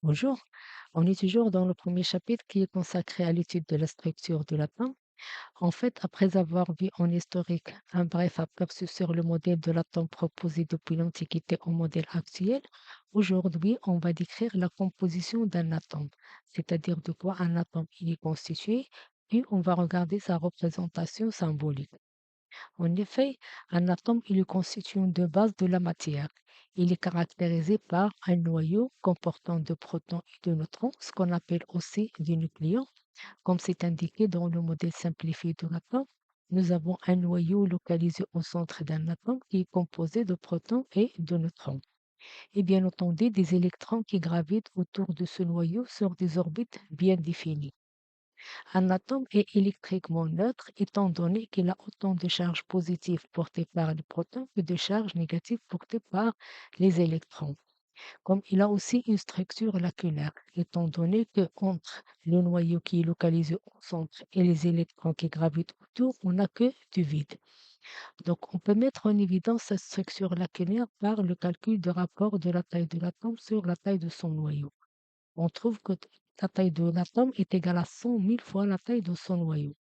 Bonjour, on est toujours dans le premier chapitre qui est consacré à l'étude de la structure de l'atome. En fait, après avoir vu en historique un bref aperçu sur le modèle de l'atome proposé depuis l'Antiquité au modèle actuel, aujourd'hui, on va décrire la composition d'un atome, c'est-à-dire de quoi un atome il est constitué, puis on va regarder sa représentation symbolique. En effet, un atome est le constituant de base de la matière. Il est caractérisé par un noyau comportant de protons et de neutrons, ce qu'on appelle aussi des nucléons. Comme c'est indiqué dans le modèle simplifié de l'atome, nous avons un noyau localisé au centre d'un atome qui est composé de protons et de neutrons. Et bien entendu, des électrons qui gravitent autour de ce noyau sur des orbites bien définies. Un atome est électriquement neutre étant donné qu'il a autant de charges positives portées par les protons que de charges négatives portées par les électrons. Comme il a aussi une structure lacunaire, étant donné que entre le noyau qui est localisé au centre et les électrons qui gravitent autour, on n'a que du vide. Donc on peut mettre en évidence cette structure lacunaire par le calcul de rapport de la taille de l'atome sur la taille de son noyau. On trouve que la taille de l'atome est égale à 100 000 fois la taille de son noyau.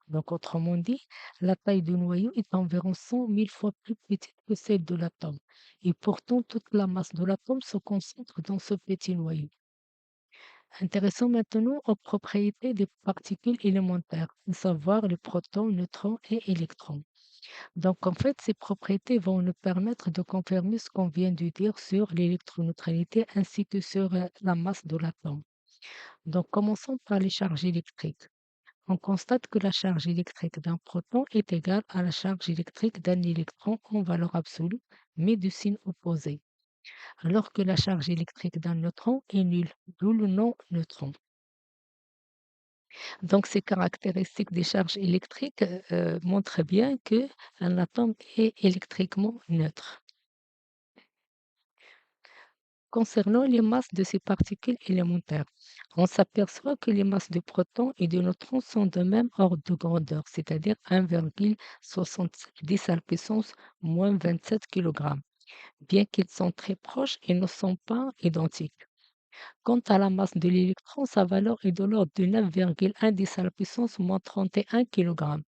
Donc, autrement dit, la taille du noyau est environ 100 000 fois plus petite que celle de l'atome. Et pourtant, toute la masse de l'atome se concentre dans ce petit noyau. Intéressons maintenant aux propriétés des particules élémentaires, à savoir les protons, neutrons et électrons. Donc, en fait, ces propriétés vont nous permettre de confirmer ce qu'on vient de dire sur l'électroneutralité ainsi que sur la masse de l'atome. Donc, commençons par les charges électriques. On constate que la charge électrique d'un proton est égale à la charge électrique d'un électron en valeur absolue, mais de signe opposé, alors que la charge électrique d'un neutron est nulle, d'où le nom neutron. Donc, ces caractéristiques des charges électriques montrent bien qu'un atome est électriquement neutre. Concernant les masses de ces particules élémentaires, on s'aperçoit que les masses de protons et de neutrons sont de même ordre de grandeur, c'est-à-dire 1,70 à la puissance moins 27 kg, bien qu'ils sont très proches et ne sont pas identiques. Quant à la masse de l'électron, sa valeur est de l'ordre de 9,1 à la puissance moins 31 kg.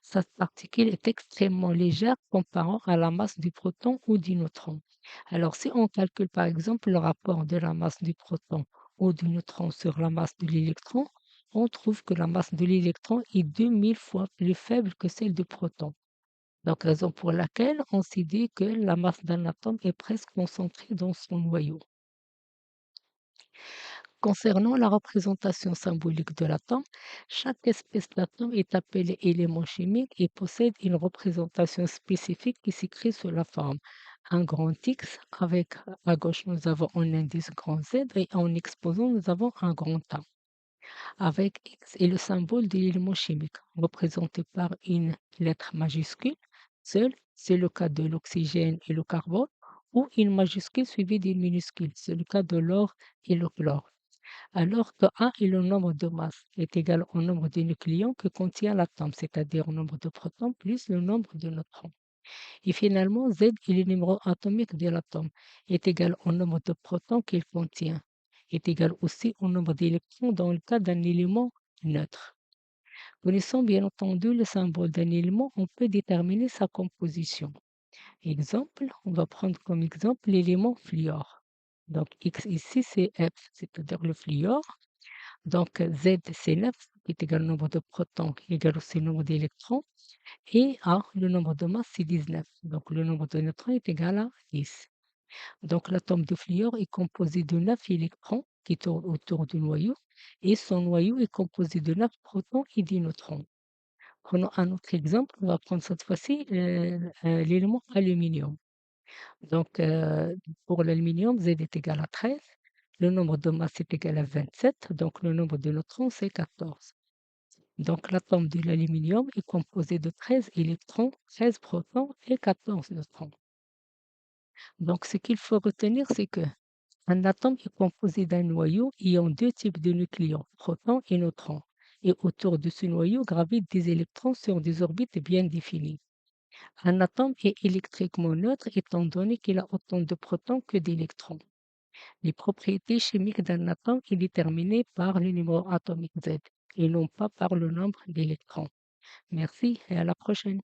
Cette particule est extrêmement légère comparant à la masse du proton ou du neutron. Alors, si on calcule par exemple le rapport de la masse du proton ou du neutron sur la masse de l'électron, on trouve que la masse de l'électron est 2000 fois plus faible que celle du proton. Donc, raison pour laquelle on s'est dit que la masse d'un atome est presque concentrée dans son noyau. Concernant la représentation symbolique de l'atome, chaque espèce d'atome est appelée élément chimique et possède une représentation spécifique qui s'écrit sous la forme un grand X avec à gauche nous avons un indice grand Z et en exposant nous avons un grand A. Avec X est le symbole de l'élément chimique représenté par une lettre majuscule seule, c'est le cas de l'oxygène et le carbone, ou une majuscule suivie d'une minuscule, c'est le cas de l'or et le chlore. Alors que A est le nombre de masses est égal au nombre de nucléons que contient l'atome, c'est-à-dire au nombre de protons plus le nombre de neutrons. Et finalement, Z est le numéro atomique de l'atome, est égal au nombre de protons qu'il contient, est égal aussi au nombre d'électrons dans le cas d'un élément neutre. Connaissant bien entendu le symbole d'un élément, on peut déterminer sa composition. Exemple, on va prendre comme exemple l'élément fluor. Donc X ici, c'est F, c'est-à-dire le fluor. Donc, Z, c'est 9, qui est égal au nombre de protons, qui est égal aussi au nombre d'électrons. Et A, le nombre de masse, c'est 19. Donc, le nombre de neutrons est égal à 10. Donc, l'atome de fluor est composé de 9 électrons qui tournent autour du noyau. Et son noyau est composé de 9 protons et 10 neutrons. Prenons un autre exemple. On va prendre cette fois-ci l'élément aluminium. Donc, pour l'aluminium, Z est égal à 13. Le nombre de masse est égal à 27. Donc, le nombre de neutrons, c'est 14. Donc, l'atome de l'aluminium est composé de 13 électrons, 13 protons et 14 neutrons. Donc, ce qu'il faut retenir, c'est que un atome est composé d'un noyau ayant deux types de nucléons, protons et neutrons. Et autour de ce noyau gravitent des électrons sur des orbites bien définies. Un atome est électriquement neutre étant donné qu'il a autant de protons que d'électrons. Les propriétés chimiques d'un atome est déterminée par le numéro atomique Z et non pas par le nombre d'électrons. Merci et à la prochaine.